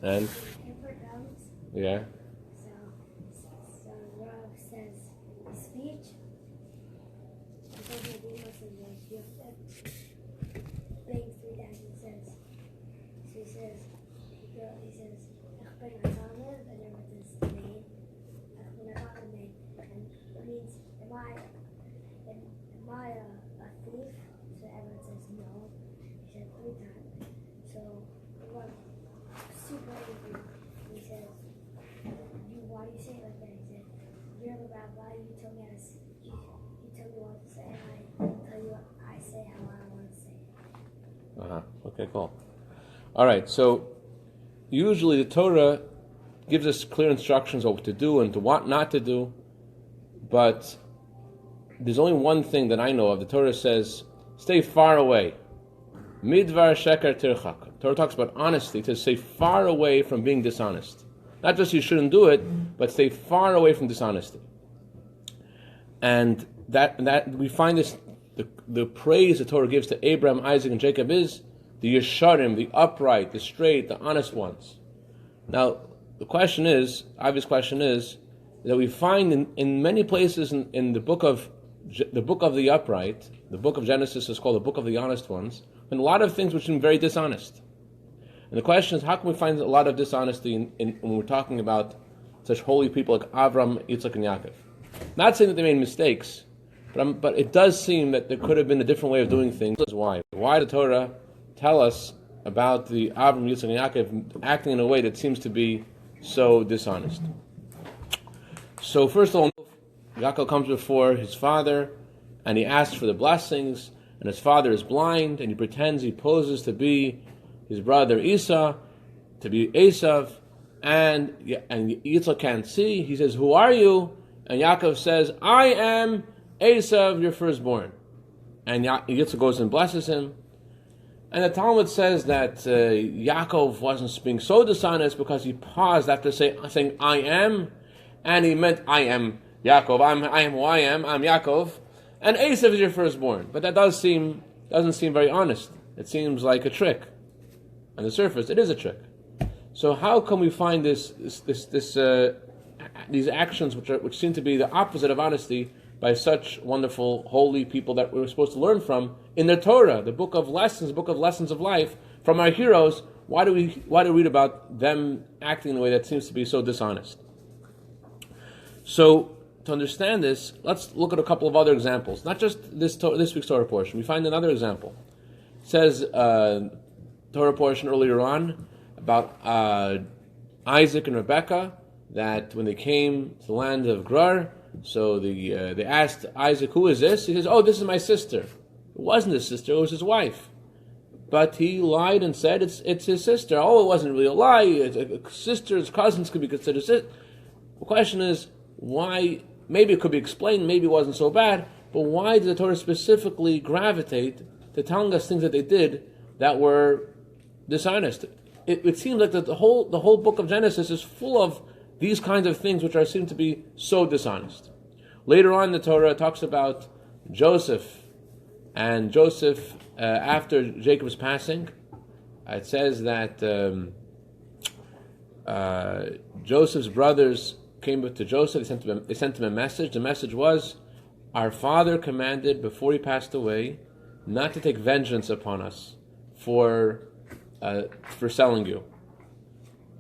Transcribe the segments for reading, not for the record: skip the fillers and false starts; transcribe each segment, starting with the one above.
And Emperor comes. yeah. So Rav says the speech. He says the demon says you have to bang 3 times. He says. So he says. He says. Ich bin a Talmud, and then with his name. Ich bin a Talmud, and it means am I a thief? So everyone says no. He said 3 times. So Rav super angry. He says. Why do you say it like that? He said, you're the rabbi, you tell me how to say, you tell me what to say, and I tell you what I say how I want to say it. Okay, cool. All right, so usually the Torah gives us clear instructions on what to do and to what not to do, but there's only one thing that I know of. The Torah says, stay far away. Midvar sheker tirchak. Torah talks about honesty, to stay far away from being dishonest. Not just you shouldn't do it, but stay far away from dishonesty. And that we find this, the praise the Torah gives to Abraham, Isaac, and Jacob is the Yesharim, the upright, the straight, the honest ones. Now, the question is, obvious question is, that we find in many places in the book of the upright, the book of Genesis is called the book of the honest ones, and a lot of things which seem very dishonest. And the question is, how can we find a lot of dishonesty when we're talking about such holy people like Avram, Yitzchak, and Yaakov? Not saying that they made mistakes, but it does seem that there could have been a different way of doing things. Why? Why did the Torah tell us about the Avram, Yitzchak, and Yaakov acting in a way that seems to be so dishonest? So first of all, Yaakov comes before his father, and he asks for the blessings, and his father is blind, and he poses to be his brother Esau, to be Esav, and Yitzchak can't see. He says, who are you? And Yaakov says, I am Esav, your firstborn. And Yitzchak goes and blesses him. And the Talmud says that Yaakov wasn't being so dishonest because he paused after saying I am, and he meant I am Yaakov, I am who I am, I'm Yaakov, and Esav is your firstborn. But that doesn't seem very honest. It seems like a trick. On the surface, it is a trick. So how can we find these actions which seem to be the opposite of honesty by such wonderful, holy people that we're supposed to learn from in the Torah, the book of lessons of life from our heroes? Why do we read about them acting in a way that seems to be so dishonest? So to understand this, let's look at a couple of other examples. Not just this week's Torah portion. We find another example. It says Torah portion earlier on about Isaac and Rebekah, that when they came to the land of Gerar, so they asked Isaac, who is this? He says, oh, this is my sister. It wasn't his sister, it was his wife. But he lied and said it's his sister. Oh, it wasn't really a lie. Sisters, cousins could be considered sisters. The question is, why? Maybe it could be explained, maybe it wasn't so bad, but why did the Torah specifically gravitate to telling us things that they did that were dishonest? It seems like that the whole book of Genesis is full of these kinds of things which seem to be so dishonest. Later on, the Torah talks about Joseph, and Joseph, after Jacob's passing, it says that Joseph's brothers came to Joseph. They sent him a message. The message was, our father commanded before he passed away not to take vengeance upon us for selling you.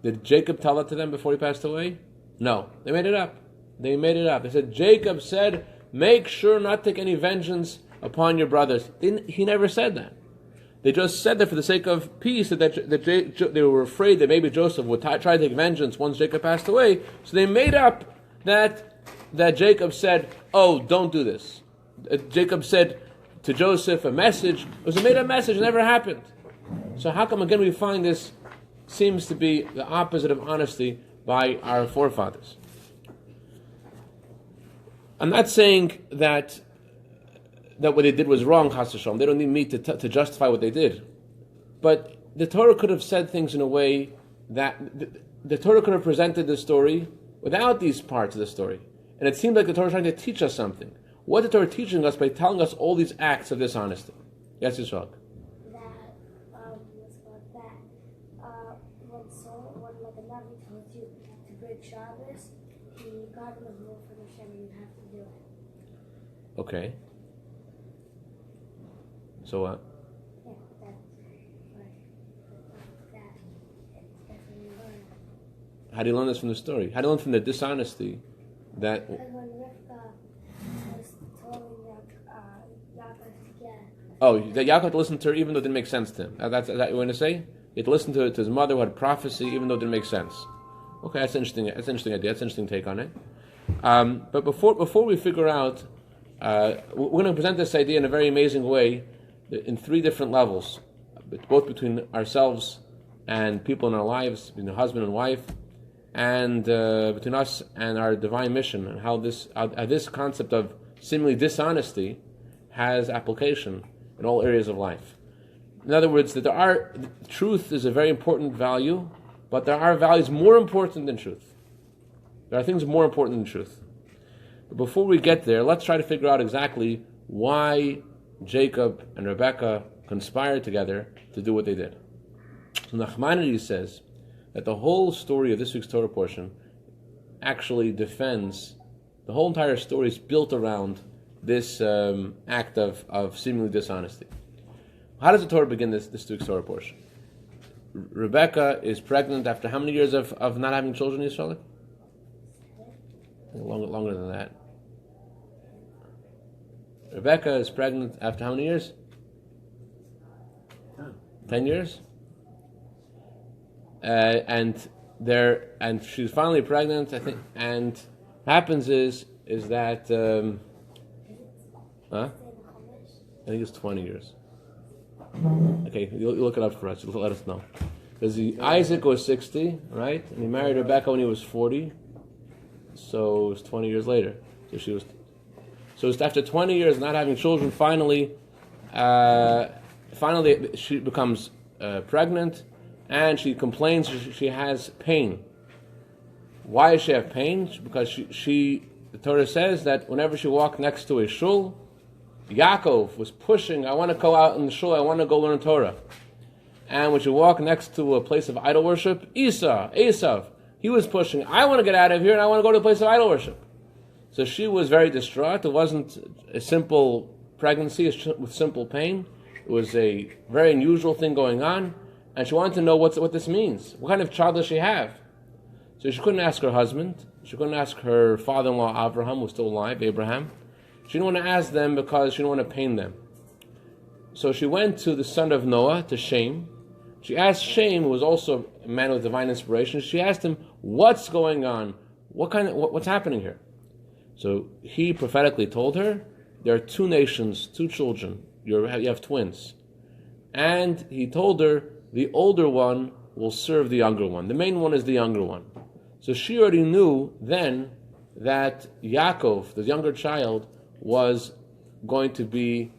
Did Jacob tell that to them before he passed away? No. They made it up. They said, Jacob said, make sure not to take any vengeance upon your brothers. He never said that. They just said that for the sake of peace, that they were afraid that maybe Joseph would try to take vengeance once Jacob passed away. So they made up that Jacob said, oh, don't do this. Jacob said to Joseph a message. It was a made-up message. It never happened. So how come again we find this seems to be the opposite of honesty by our forefathers? I'm not saying that what they did was wrong, Chas v'shalom. They don't need me to justify what they did. But the Torah could have said things in a way that the Torah could have presented the story without these parts of the story. And it seemed like the Torah was trying to teach us something. What the Torah teaching us by telling us all these acts of dishonesty? Yes, Yisrael. When soul, when like a Navi tells you to break Shabbos, he got in the rule from Hashem and you have to do it. Okay. So what? Yeah, that's when you learn. How do you learn this from the story? How do you learn from the dishonesty that? Because when Rivka was telling Yaakov to get... Oh, that Yaakov had to listen to her even though it didn't make sense to him. That's what you want to say? He had to listen to his mother who had prophecy even though it didn't make sense. Okay, that's interesting. That's an interesting idea. That's an interesting take on it. But before we figure out, we're going to present this idea in a very amazing way, in three different levels, both between ourselves and people in our lives, between the husband and wife, and between us and our divine mission, and how this concept of seemingly dishonesty has application in all areas of life. In other words, that truth is a very important value, but there are values more important than truth. There are things more important than truth. But before we get there, let's try to figure out exactly why Jacob and Rebekah conspired together to do what they did. So Nachmanides says that the whole story of this week's Torah portion actually defends, the whole entire story is built around this act of seemingly dishonesty. How does the Torah begin this week's Torah portion? Rebekah is pregnant after how many years of not having children, Yisrael? Longer than that. Rebekah is pregnant after how many years? 10 years? And she's finally pregnant, I think, and what happens is that I think it's 20 years. Okay, you look it up for us. Let us know. Because Isaac was 60, right? And he married Rebekah when he was 40. So it was 20 years later. So it's after 20 years of not having children, finally she becomes pregnant, and she complains she has pain. Why does she have pain? Because the Torah says that whenever she walked next to a shul, Yaakov was pushing, I want to go out in the shul, I want to go learn Torah. And when she walked next to a place of idol worship, Esav, he was pushing, I want to get out of here and I want to go to a place of idol worship. So she was very distraught. It wasn't a simple pregnancy with simple pain. It was a very unusual thing going on. And she wanted to know what this means. What kind of child does she have? So she couldn't ask her husband. She couldn't ask her father-in-law, Abraham, who was still alive, Abraham. She didn't want to ask them because she didn't want to pain them. So she went to the son of Noah, to Shem. She asked Shem, who was also a man with divine inspiration, she asked him, what's going on? What's happening here? So he prophetically told her, there are two nations, two children. You have twins. And he told her, the older one will serve the younger one. The main one is the younger one. So she already knew then that Yaakov, the younger child, was going to be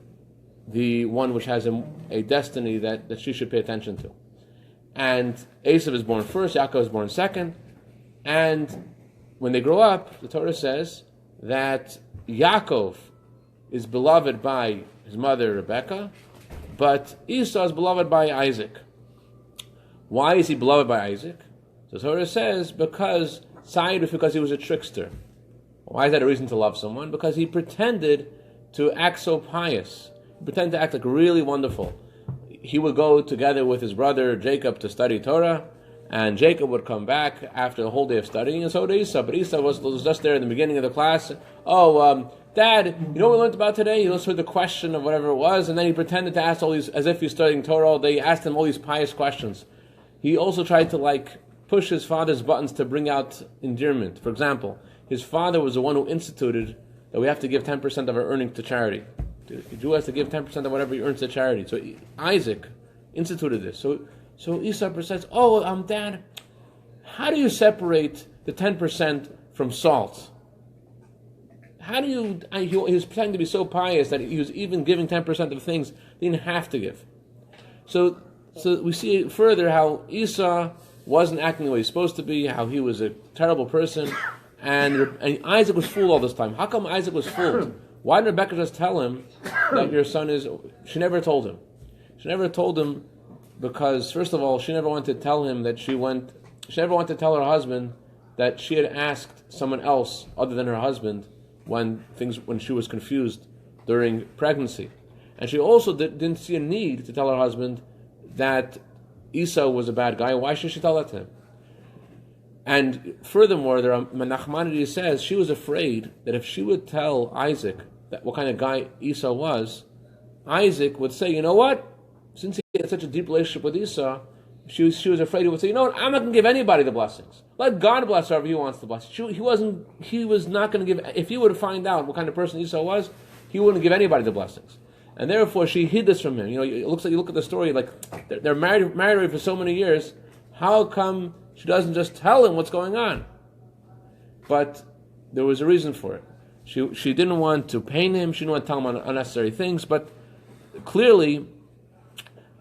the one which has a destiny that she should pay attention to. And Esav is born first, Yaakov is born second. And when they grow up, the Torah says that Yaakov is beloved by his mother Rebekah, but Esau is beloved by Isaac. Why is he beloved by Isaac? So the Torah says because he was a trickster. Why is that a reason to love someone? Because he pretended to act so pious. He pretended to act like really wonderful. He would go together with his brother Jacob to study Torah, and Jacob would come back after the whole day of studying, and so did Esau. But Esau was just there in the beginning of the class. Dad, you know what we learned about today? He just heard the question of whatever it was, and then he pretended to ask all these, as if he's studying Torah all day. He asked him all these pious questions. He also tried to push his father's buttons to bring out endearment. For example, his father was the one who instituted that we have to give 10% of our earnings to charity. The Jew has to give 10% of whatever he earns to charity. So Isaac instituted this. So Esau says, Dad, how do you separate the 10% from salt? How do you... He was pretending to be so pious that he was even giving 10% of things he didn't have to give. So we see further how Esau wasn't acting the way he's supposed to be, how he was a terrible person, and Isaac was fooled all this time. How come Isaac was fooled? Why did Rebekah just tell him that your son is... She never told him. She never told him because first of all, she never wanted to tell him that she never wanted to tell her husband that she had asked someone else other than her husband when she was confused during pregnancy. And she also didn't see a need to tell her husband that Esau was a bad guy. Why should she tell that to him? And furthermore, Nachmanides says she was afraid that if she would tell Isaac that what kind of guy Esau was, Isaac would say, you know what? Since he had such a deep relationship with Esau, she was afraid he would say, you know what? I'm not going to give anybody the blessings. Let God bless whoever He wants to bless. He was not going to give. If he would find out what kind of person Esau was, he wouldn't give anybody the blessings. And therefore, she hid this from him. You know, it looks like you look at the story, like they're married for so many years. How come she doesn't just tell him what's going on? But there was a reason for it. She didn't want to pain him. She didn't want to tell him unnecessary things. But clearly,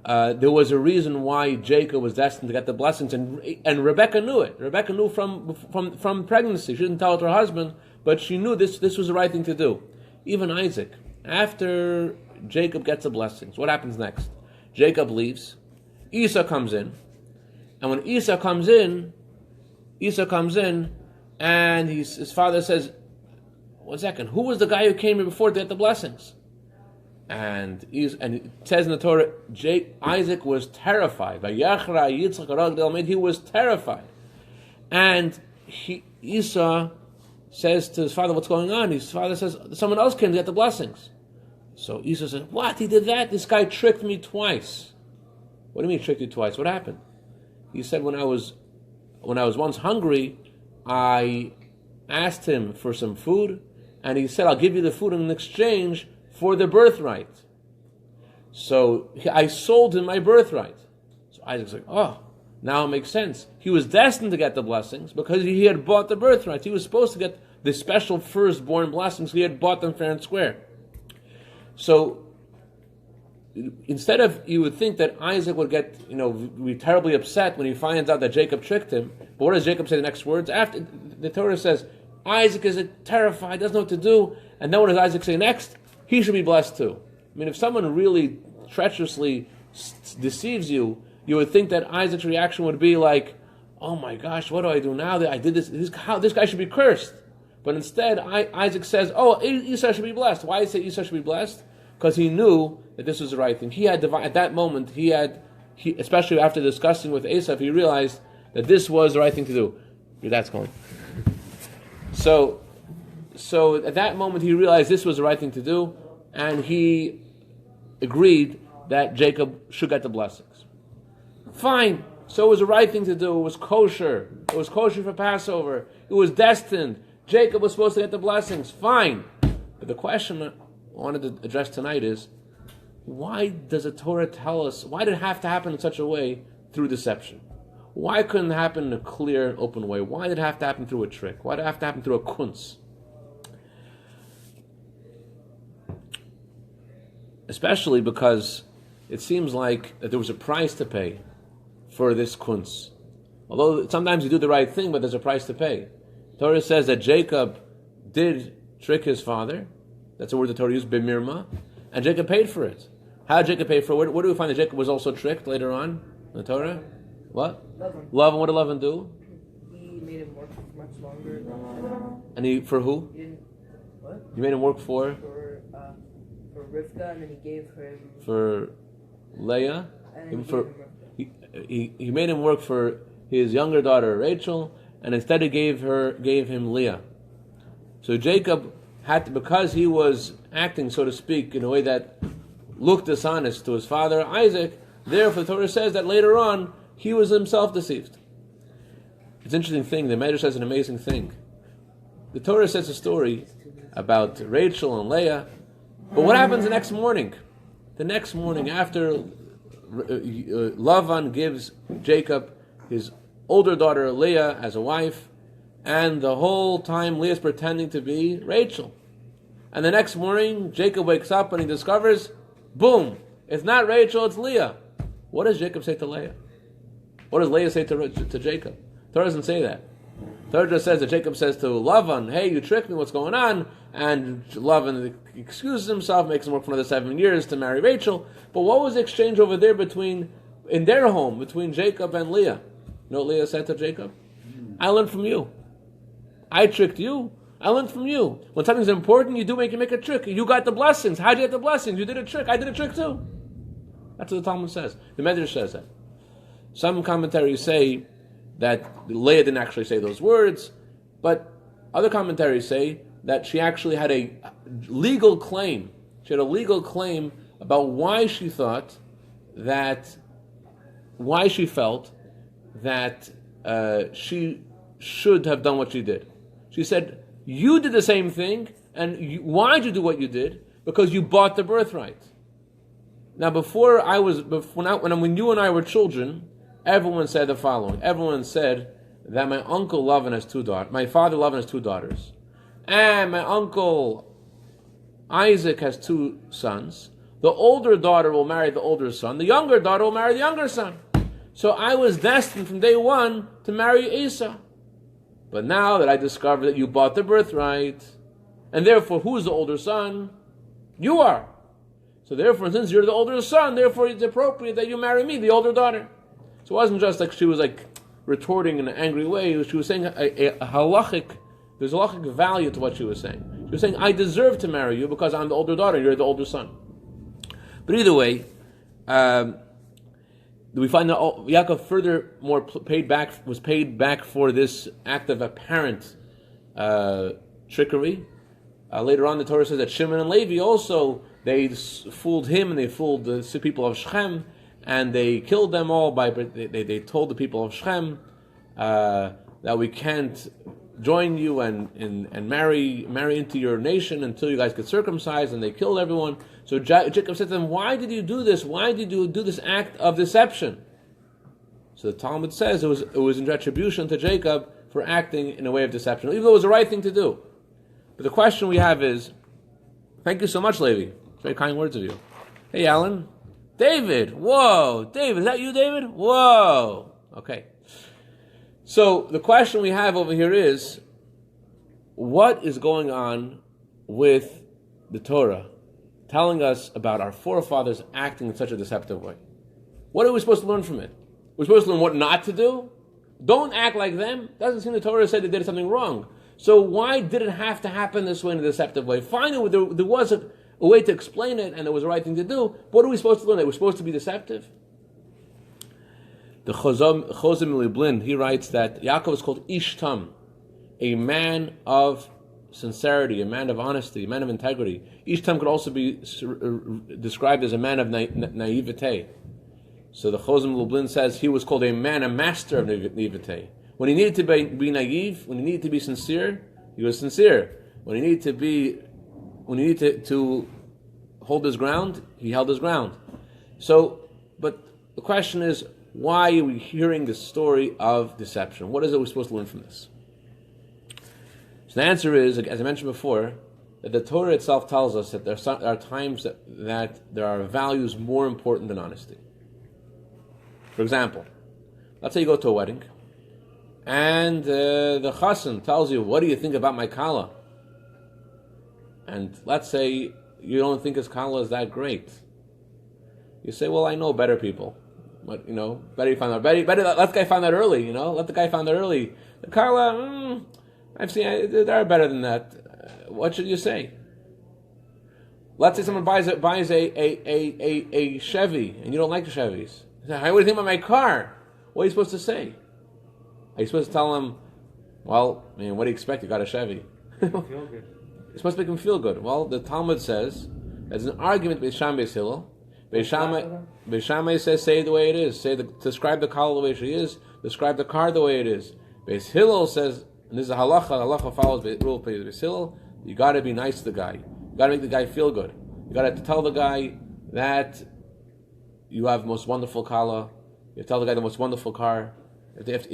there was a reason why Jacob was destined to get the blessings, and Rebecca knew it. Rebecca knew from pregnancy. She didn't tell it to her husband, but she knew this was the right thing to do. Even Isaac, after Jacob gets the blessings, what happens next? Jacob leaves. Esau comes in. And when Esau comes in, and his father says, 1 second, who was the guy who came here before to get the blessings? And it says in the Torah, Isaac was terrified. He was terrified. And Esau says to his father, what's going on? His father says, someone else came to get the blessings. So Esau says, what? He did that? This guy tricked me twice. What do you mean he tricked you twice? What happened? He said, when I was once hungry, I asked him for some food, and he said, I'll give you the food in exchange for the birthright. So I sold him my birthright. So Isaac's like, oh, now it makes sense. He was destined to get the blessings because he had bought the birthright. He was supposed to get the special firstborn blessings. He had bought them fair and square. So instead of, you would think that Isaac would be terribly upset when he finds out that Jacob tricked him. But what does Jacob say the next words? After the Torah says, Isaac is terrified, doesn't know what to do. And then what does Isaac say next? He should be blessed too. I mean, if someone really treacherously deceives you, you would think that Isaac's reaction would be like, oh my gosh, what do I do now that I did this? This guy should be cursed. But instead, Isaac says, oh, Esau should be blessed. Why did he say Esau should be blessed? Because he knew that this was the right thing. He had at that moment, especially after discussing with Esau, he realized that this was the right thing to do. Your dad's calling. So at that moment, he realized this was the right thing to do, and he agreed that Jacob should get the blessings. Fine. So it was the right thing to do. It was kosher. It was kosher for Passover. It was destined. Jacob was supposed to get the blessings. Fine. But the question I wanted to address tonight is, why does the Torah tell us, why did it have to happen in such a way through deception? Why couldn't it happen in a clear, open way? Why did it have to happen through a trick? Why did it have to happen through a kunz? Especially because it seems like that there was a price to pay for this kunz. Although sometimes you do the right thing, but there's a price to pay. The Torah says that Jacob did trick his father. That's the word the Torah used, b'mirma. And Jacob paid for it. How did Jacob pay for it? Where do we find that Jacob was also tricked later on in the Torah? What? Lavan. What did Lavan do? He made him work much longer. And for who? What? You made him work for Rivka, and then he gave him... For Leah? And He made him work for his younger daughter Rachel, and instead he gave him Leah. So Jacob had to, because he was acting, so to speak, in a way that looked dishonest to his father Isaac, therefore the Torah says that later on he was himself deceived. It's an interesting thing. The Medrash says an amazing thing. The Torah says a story about Rachel and Leah, but what happens the next morning? The next morning, after Lavan gives Jacob his older daughter Leah as a wife, and the whole time Leah's pretending to be Rachel. And the next morning, Jacob wakes up and he discovers, boom, it's not Rachel, it's Leah. What does Jacob say to Leah? What does Leah say to Jacob? Torah doesn't say that. Torah just says that Jacob says to Lavan, hey, you tricked me, what's going on? And Lavan excuses himself, makes him work for another 7 years to marry Rachel. But what was the exchange over there between in their home between Jacob and Leah. You know what Leah said to Jacob? I learned from you. I tricked you. I learned from you. When something's important, you make a trick. You got the blessings. How'd you get the blessings? You did a trick. I did a trick too. That's what the Talmud says. The Medrash says that. Some commentaries say that Leah didn't actually say those words, but other commentaries say that she actually had a legal claim. She had a legal claim about why she felt that she should have done what she did. She said, you did the same thing, and why'd you do what you did? Because you bought the birthright. Now, when you and I were children, everyone said the following. Everyone said that my uncle Lavan has two daughters. My father Lavan has two daughters. And my uncle Isaac has two sons. The older daughter will marry the older son. The younger daughter will marry the younger son. So I was destined from day one to marry Esau. But now that I discovered that you bought the birthright, and therefore, who's the older son? You are. So therefore, since you're the older son, therefore it's appropriate that you marry me, the older daughter. So it wasn't just like she was retorting in an angry way. She was saying there's a halachic value to what she was saying. She was saying, I deserve to marry you because I'm the older daughter, you're the older son. But either way, we find that Yaakov furthermore was paid back for this act of apparent trickery. Later on, the Torah says that Shimon and Levi also, they fooled him and they fooled the people of Shechem, and they killed them all they told the people of Shechem that we can't join you and marry into your nation until you guys get circumcised, and they killed everyone. So Jacob said to them, why did you do this? Why did you do this act of deception? So the Talmud says it was in retribution to Jacob for acting in a way of deception, even though it was the right thing to do. But the question we have is, thank you so much, Levi. Very kind words of you. Hey, Alan. David. Whoa. David, is that you, David? Whoa. Okay. So the question we have over here is, what is going on with the Torah telling us about our forefathers acting in such a deceptive way? What are we supposed to learn from it? We're supposed to learn what not to do? Don't act like them. Doesn't seem the Torah said they did something wrong. So why did it have to happen this way in a deceptive way? Finally, there was a way to explain it, and it was the right thing to do. What are we supposed to learn? That we're supposed to be deceptive? The Chozim Liblin, he writes that Yaakov is called Ishtam, a man of sincerity, a man of honesty, a man of integrity. Ishtam could also be described as a man of naivete. So the Chozim Lublin says he was called a master of naivete. When he needed to be naive, when he needed to be sincere, he was sincere. When he needed to hold his ground, he held his ground. So, but the question is, why are we hearing this story of deception? What is it we're supposed to learn from this? So the answer is, as I mentioned before, that the Torah itself tells us that there are times that there are values more important than honesty. For example, let's say you go to a wedding, and the chassan tells you, what do you think about my kala? And let's say you don't think his kala is that great. You say, well, I know better people. But, better you find out. Better let the guy find out early, Let the guy find out early. The kala, I've seen, they're better than that. What should you say? Let's say someone buys a Chevy, and you don't like the Chevys. What do you think about my car? What are you supposed to say? Are you supposed to tell him, well, what do you expect? You got a Chevy. Feel good. You're supposed to make him feel good. Well, the Talmud says, there's an argument with Beis Hillel. Beis Shammai says, say it the way it is. Describe the car the way she is. Describe the car the way it is. Beis Hillel says, and this is a halacha. Halacha follows the rule of Beis Hillel. You got to be nice to the guy. You got to make the guy feel good. You got to tell the guy that you have the most wonderful kala. You have to tell the guy the most wonderful car. You have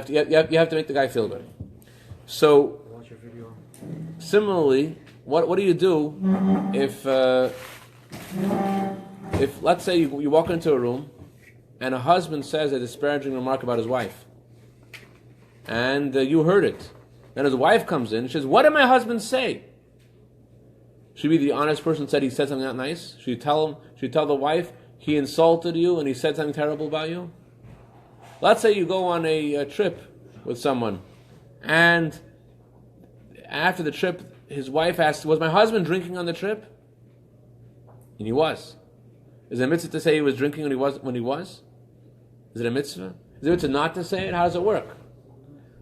to make the guy feel good. So, Watch your video. Similarly, what do you do if let's say you walk into a room and a husband says a disparaging remark about his wife, and you heard it. Then his wife comes in and says, what did my husband say? Should be the honest person said he said something not nice. Should you tell the wife, he insulted you and he said something terrible about you? Let's say you go on a trip with someone, and after the trip, his wife asked, was my husband drinking on the trip? And he was. Is it a mitzvah to say he was drinking when he was? Is it a mitzvah? Is it a mitzvah not to say it? How does it work?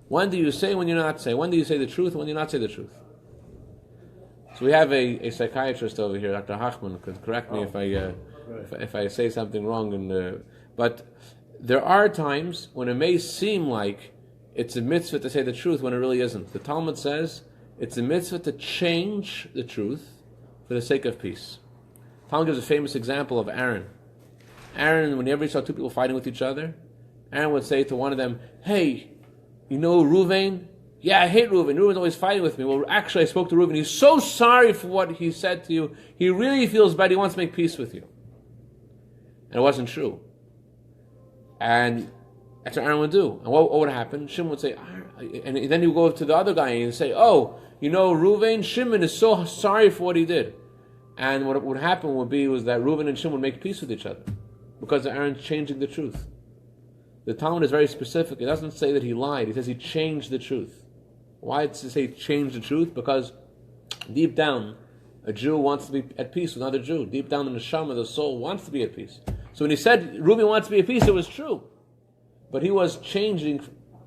When do you say, when you not say? When do you say the truth, when do you not say the truth? So we have a psychiatrist over here, Dr. Hachman, could correct me if I say something wrong. But there are times when it may seem like it's a mitzvah to say the truth when it really isn't. The Talmud says it's a mitzvah to change the truth for the sake of peace. The Talmud gives a famous example of Aaron. Aaron, whenever he saw two people fighting with each other, Aaron would say to one of them, hey, you know Reuven? Yeah, I hate Reuven. Reuven's always fighting with me. Well, actually, I spoke to Reuven. He's so sorry for what he said to you. He really feels bad. He wants to make peace with you. And it wasn't true. And that's what Aaron would do. And what would happen? Shimon would say, and then he would go to the other guy and he'd say, oh, you know, Reuven, Shimon is so sorry for what he did. And what would happen was that Reuven and Shimon would make peace with each other because of Aaron changing the truth. The Talmud is very specific. It doesn't say that he lied. It says he changed the truth. Why does it say change the truth? Because deep down, a Jew wants to be at peace with another Jew. Deep down in the neshama, the soul wants to be at peace. So when he said Reuben wants to be at peace, it was true. But he was changing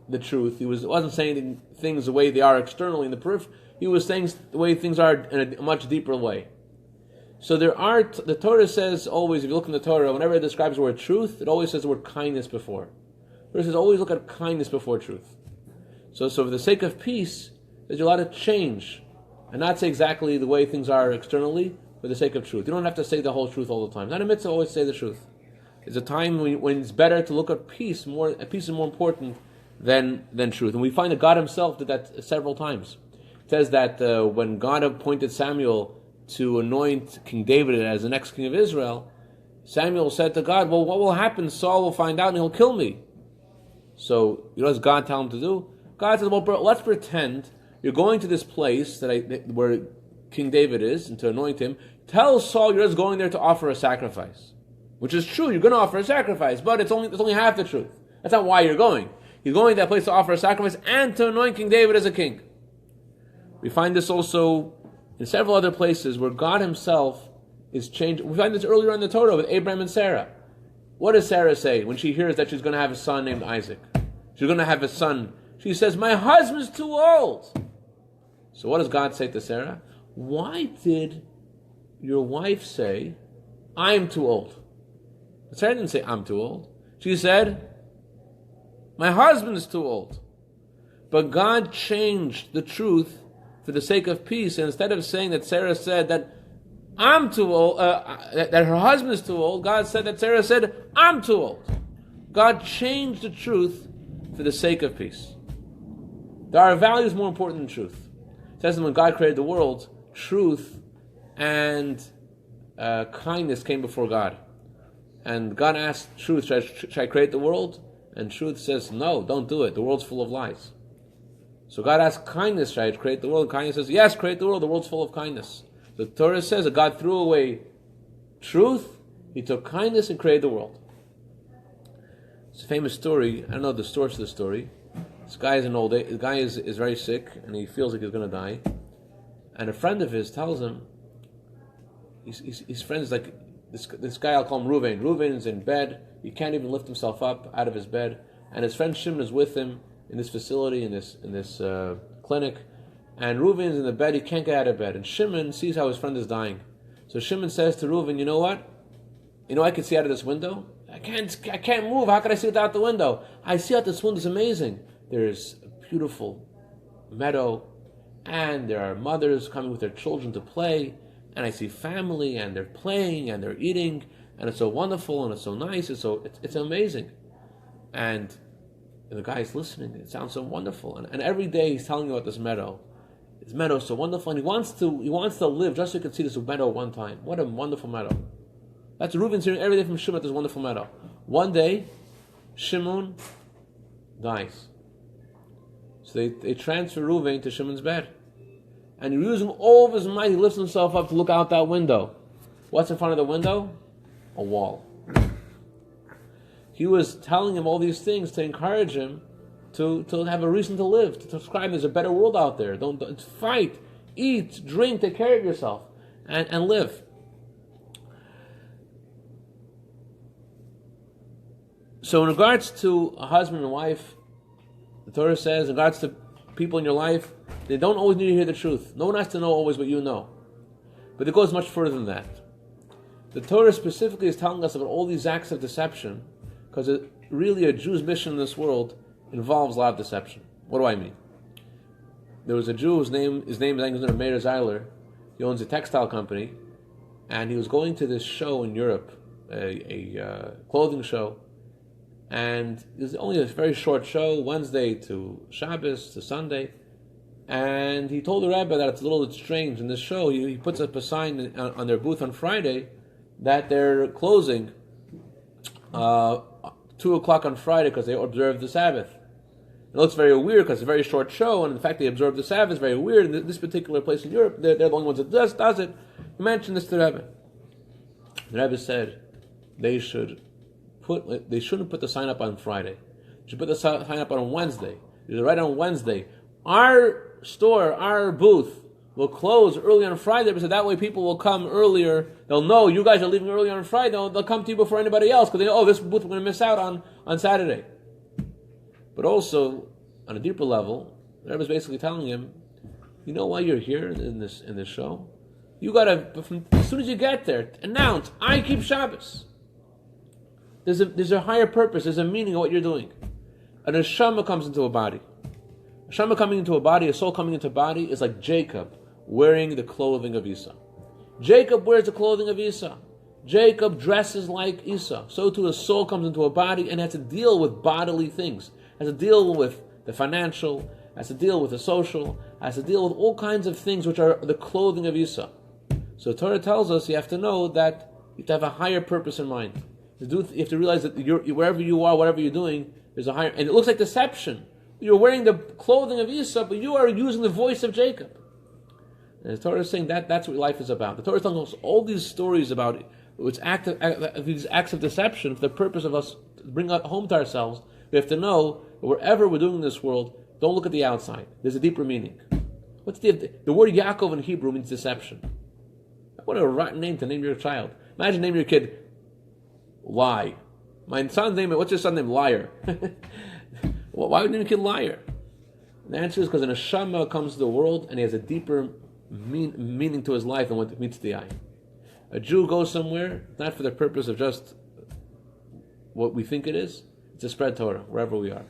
the truth. He wasn't saying things the way they are externally in the periphery. He was saying the way things are in a much deeper way. So the Torah says always, if you look in the Torah, whenever it describes the word truth, it always says the word kindness before. It says always look at kindness before truth. So for the sake of peace, there's a lot of change. And not say exactly the way things are externally, for the sake of truth. You don't have to say the whole truth all the time. Not a mitzvah always say the truth. It's a time when it's better to look at peace. Peace is more important than truth. And we find that God himself did that several times. It says that when God appointed Samuel to anoint King David as the next king of Israel, Samuel said to God, well, what will happen? Saul will find out and he'll kill me. So, what does God tell him to do? God says, well, bro, let's pretend you're going to this place where King David is, and to anoint him. Tell Saul you're just going there to offer a sacrifice. Which is true, you're going to offer a sacrifice, but it's only half the truth. That's not why you're going. He's going to that place to offer a sacrifice and to anoint King David as a king. We find this also in several other places where God himself is changing. We find this earlier in the Torah with Abraham and Sarah. What does Sarah say when she hears that she's going to have a son named Isaac? She's going to have a son. She says, my husband's too old. So what does God say to Sarah? Why did your wife say, I'm too old? Sarah didn't say, I'm too old. She said, my husband is too old. But God changed the truth for the sake of peace. And instead of saying that Sarah said that I'm too old, that her husband is too old, God said that Sarah said, I'm too old. God changed the truth for the sake of peace. There are values more important than truth. It says that when God created the world, truth and kindness came before God. And God asked truth, should I create the world? And truth says, no, don't do it. The world's full of lies. So God asked kindness, should I create the world? And kindness says, yes, create the world. The world's full of kindness. The Torah says that God threw away truth, he took kindness and created the world. It's a famous story. I don't know the source of the story. This guy is the guy is very sick and he feels like he's going to die. And a friend of his tells him, his friend is like, this guy, I'll call him Reuven. Reuven's in bed. He can't even lift himself up out of his bed. And his friend Shimon is with him in this facility, in this clinic. And Reuven's in the bed. He can't get out of bed. And Shimon sees how his friend is dying. So Shimon says to Reuven, you know what? I can see out of this window. I can't move. How can I see out the window? I see out this window. It's amazing. There's a beautiful meadow. And there are mothers coming with their children to play. And I see family, and they're playing, and they're eating, and it's so wonderful, and it's so nice, it's amazing. And the guy's listening, it sounds so wonderful. And every day he's telling you about this meadow. This meadow is so wonderful, and he wants to live just so he can see this meadow one time. What a wonderful meadow. That's Reuven's hearing every day from Shimon, this wonderful meadow. One day, Shimon dies. So they transfer Reuven to Shimon's bed. And using all of his might, he lifts himself up to look out that window. What's in front of the window? A wall. he was telling him all these things to encourage him to have a reason to live, to describe there's a better world out there. Don't fight, eat, drink, take care of yourself, and live. So in regards to a husband and wife, the Torah says, in regards to people in your life, they don't always need to hear the truth. No one has to know always what you know. But it goes much further than that. The Torah specifically is telling us about all these acts of deception, because really a Jew's mission in this world involves a lot of deception. What do I mean? There was a Jew his name is Meir Zeiler. He owns a textile company, and he was going to this show in Europe, a clothing show, and it was only a very short show, Wednesday to Shabbos to Sunday, and he told the rabbi that it's a little bit strange in this show. He puts up a sign on their booth on Friday that they're closing 2 o'clock on Friday because they observe the Sabbath. It looks very weird because it's a very short show, and the fact they observe the Sabbath is very weird. In this particular place in Europe, they're the only ones that does it. He mentioned this to the Rebbe. The Rebbe said they shouldn't put the sign up on Friday. They should put the sign up on Wednesday. They should write on Wednesday, our store, our booth will close early on Friday, because that way people will come earlier. They'll know you guys are leaving early on Friday. They'll come to you before anybody else, because they know, this booth we're going to miss out on Saturday. But also, on a deeper level, the Rebbe is basically telling him, you know why you're here in this show? You got to, as soon as you get there, announce, I keep Shabbos. There's a higher purpose, there's a meaning of what you're doing. A neshama comes into a body. A neshama coming into a body, a soul coming into a body, is like Jacob wearing the clothing of Esau. Jacob wears the clothing of Esau. Jacob dresses like Esau. So too a soul comes into a body and has to deal with bodily things. Has to deal with the financial, has to deal with the social, has to deal with all kinds of things which are the clothing of Esau. So Torah tells us you have to know that you have to have a higher purpose in mind. You have to realize that wherever you are, whatever you're doing, there's a higher... And it looks like deception. You're wearing the clothing of Esau, but you are using the voice of Jacob. And the Torah is saying that's what life is about. The Torah is telling us all these stories about these acts of deception for the purpose of us to bring home to ourselves. We have to know that wherever we're doing in this world, don't look at the outside. There's a deeper meaning. What's the word Yaakov in Hebrew means deception. What a rotten name to name your child. Imagine naming your kid Lie. My son's name, what's your son's name? Liar. Well, why would you name a kid Liar? And the answer is because an neshama comes to the world and he has a deeper meaning to his life than what meets the eye. A Jew goes somewhere, not for the purpose of just what we think it is, it's to spread Torah, wherever we are.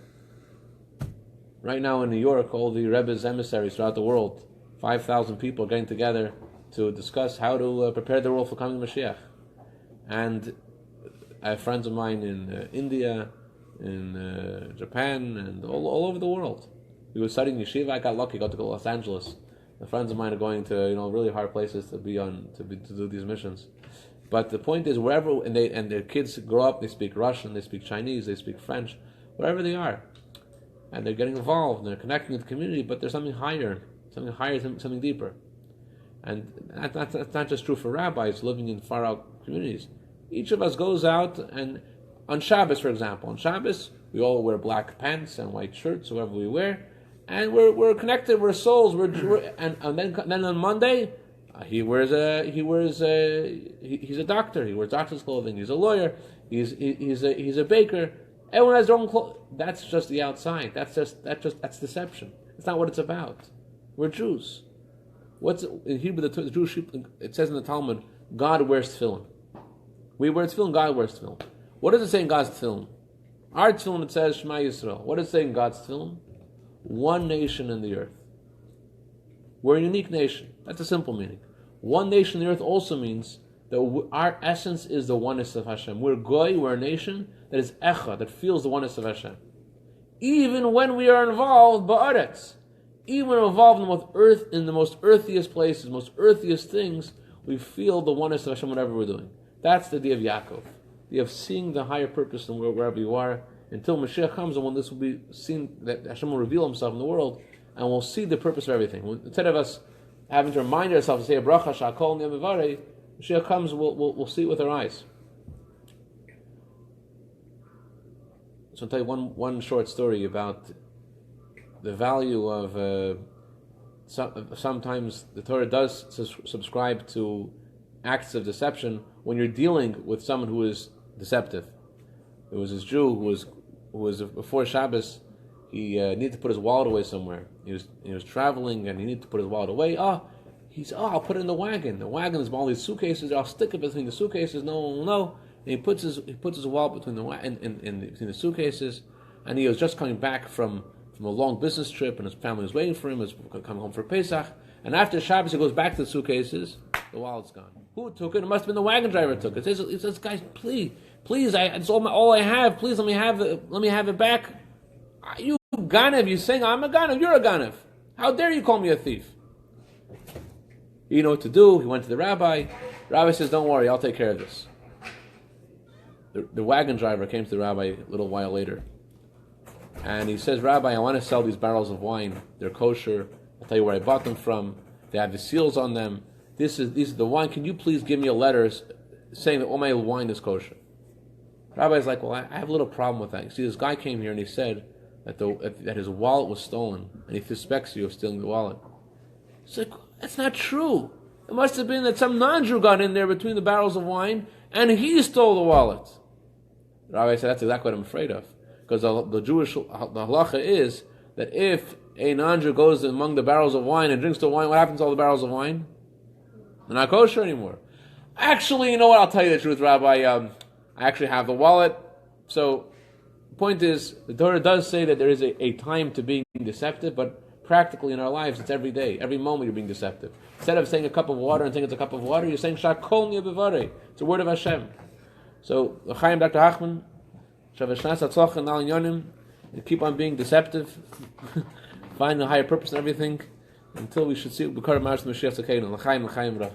Right now in New York, all the Rebbe's emissaries throughout the world, 5,000 people are getting together to discuss how to prepare the world for coming Mashiach. And I have friends of mine in India, in Japan, and all over the world. We were studying yeshiva. I got lucky, got to go to Los Angeles. The friends of mine are going to really hard places to do these missions. But the point is, wherever and their kids grow up, they speak Russian, they speak Chinese, they speak French, wherever they are, and they're getting involved and they're connecting with the community. But there's something higher, something deeper, and that's not just true for rabbis living in far out communities. Each of us goes out, and on Shabbos, for example, on Shabbos we all wear black pants and white shirts, whatever we wear, and we're connected. We're souls. And then on Monday, he's a doctor. He wears doctor's clothing. He's a lawyer. He's a baker. Everyone has their own clothes. That's just the outside. That's deception. It's not what it's about. We're Jews. What's in Hebrew? The Jewish people, it says in the Talmud, God wears tefillin. We wear tefillin. God wears tefillin. What does it say in God's tefillin? Our tefillin, it says Shema Yisrael. What does it say in God's tefillin? One nation in the earth. We're a unique nation. That's a simple meaning. One nation in the earth also means that our essence is the oneness of Hashem. We're goy, we're a nation that is echa, that feels the oneness of Hashem. Even when we are involved, ba'aretz, even when we're involved in the most earthiest places, most earthiest things, we feel the oneness of Hashem whatever we're doing. That's the idea of Yaakov. The idea of seeing the higher purpose in wherever you are, until Mashiach comes, and when this will be seen, that Hashem will reveal Himself in the world, and we'll see the purpose of everything. Instead of us having to remind ourselves to say a bracha shakol Mashiach comes, we'll see it with our eyes. So I'll tell you one short story about the value of sometimes the Torah does subscribe to acts of deception when you're dealing with someone who is deceptive. There was this Jew who was before Shabbos. He needed to put his wallet away somewhere. He was traveling and he needed to put his wallet away. I'll put it in the wagon. The wagon is all these suitcases. I'll stick it between the suitcases. No. And he puts his wallet between between the suitcases. And he was just coming back from a long business trip, and his family was waiting for him. He was coming home for Pesach. And after Shabbos, he goes back to the suitcases. The wallet's gone. Who took it? It must have been the wagon driver who took it. He says, guys, please, it's all I have. Please let me have it back. You Ganav, you saying I'm a Ganav, you're a Ganav. How dare you call me a thief? You know what to do. He went to the rabbi. Rabbi says, don't worry, I'll take care of this. The wagon driver came to the rabbi a little while later. And he says, Rabbi, I want to sell these barrels of wine. They're kosher. I'll tell you where I bought them from. They have the seals on them. These are the wine. Can you please give me a letter saying that all my wine is kosher? Rabbi's like, well, I have a little problem with that. You see, this guy came here and he said that his wallet was stolen, and he suspects you of stealing the wallet. It's like, that's not true. It must have been that some non-Jew got in there between the barrels of wine, and he stole the wallet. The rabbi said, that's exactly what I'm afraid of. Because the Jewish halacha is that if a non-Jew goes among the barrels of wine and drinks the wine, what happens to all the barrels of wine? They're not kosher anymore. Actually, you know what? I'll tell you the truth, Rabbi. I actually have the wallet. So, the point is, the Torah does say that there is a time to being deceptive, but practically in our lives, it's every day. Every moment you're being deceptive. Instead of saying a cup of water and saying it's a cup of water, you're saying Shakol Niyabivarei. It's a word of Hashem. So, L'chaim Dr. Hachman, Shavashnas Atzloch and Al Yonim, and keep on being deceptive, find a higher purpose in everything, until we should see B'kar Ma'ash Mashiach Tzakenu. L'chaim, L'chaim, Rav.